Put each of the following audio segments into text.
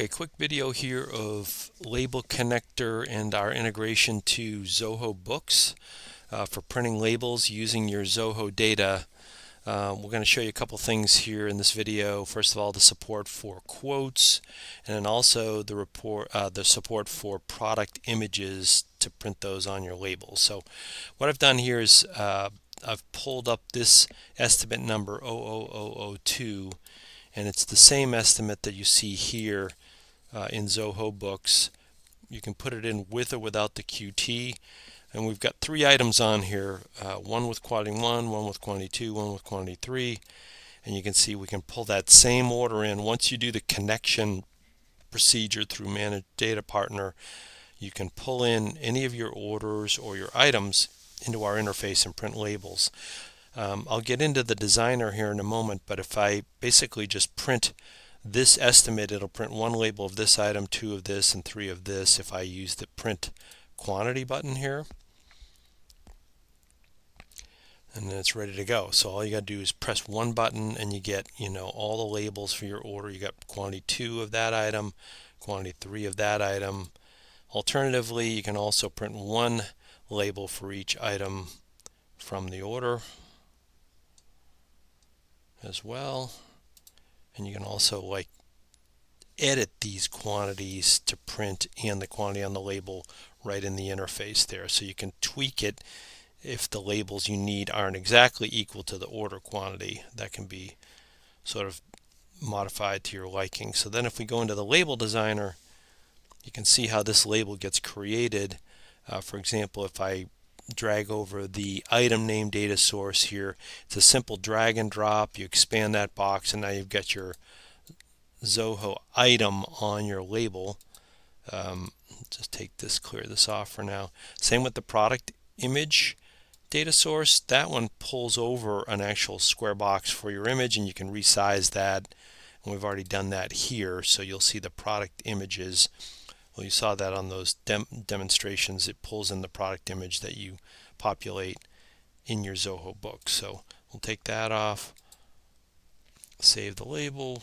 Okay, quick video here of Label Connector and our integration to Zoho Books for printing labels using your Zoho data. We're going to show you a couple things here in this video. First of all, the support for quotes, and then also the support for product images to print those on your labels. So what I've done here is I've pulled up this estimate number 00002, and it's the same estimate that you see here in Zoho Books. You can put it in with or without the QT, and we've got three items on here, one with quantity 1, one with quantity 2, one with quantity 3, and you can see we can pull that same order in. Once you do the connection procedure through Manage Data Partner, you can pull in any of your orders or your items into our interface and print labels. I'll get into the designer here in a moment, but if I basically just print this estimate, it'll print one label of this item, 2 of this, and 3 of this if I use the print quantity button here. And then it's ready to go. So all you got to do is press one button and you get, all the labels for your order. You got quantity 2 of that item, quantity 3 of that item. Alternatively, you can also print one label for each item from the order as well. And you can also edit these quantities to print and the quantity on the label right in the interface there. So you can tweak it if the labels you need aren't exactly equal to the order quantity. That can be sort of modified to your liking. So then if we go into the label designer, you can see how this label gets created. For example, if I drag over the item name data source here, it's a simple drag and drop. You expand that box and now you've got your Zoho item on your label. Just clear this off for now. Same with the product image data source. That one pulls over an actual square box for your image and you can resize that, and we've already done that here. So you'll see the product images. Well, you saw that on those demonstrations. It pulls in the product image that you populate in your Zoho book. So we'll take that off, save the label,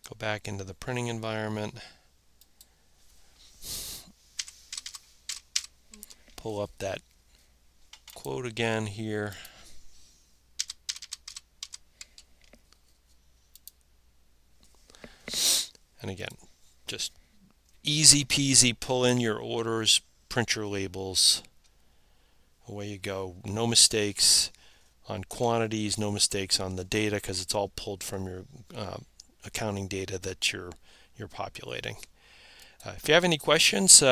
go back into the printing environment, pull up that quote again here. And again, just easy peasy, pull in your orders, print your labels. Away you go. No mistakes on quantities, no mistakes on the data, because it's all pulled from your accounting data that you're populating. If you have any questions,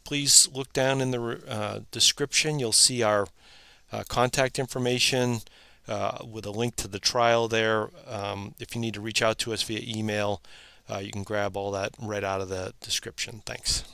please look down in the description. You'll see our contact information with a link to the trial there. If you need to reach out to us via email, you can grab all that right out of the description. Thanks.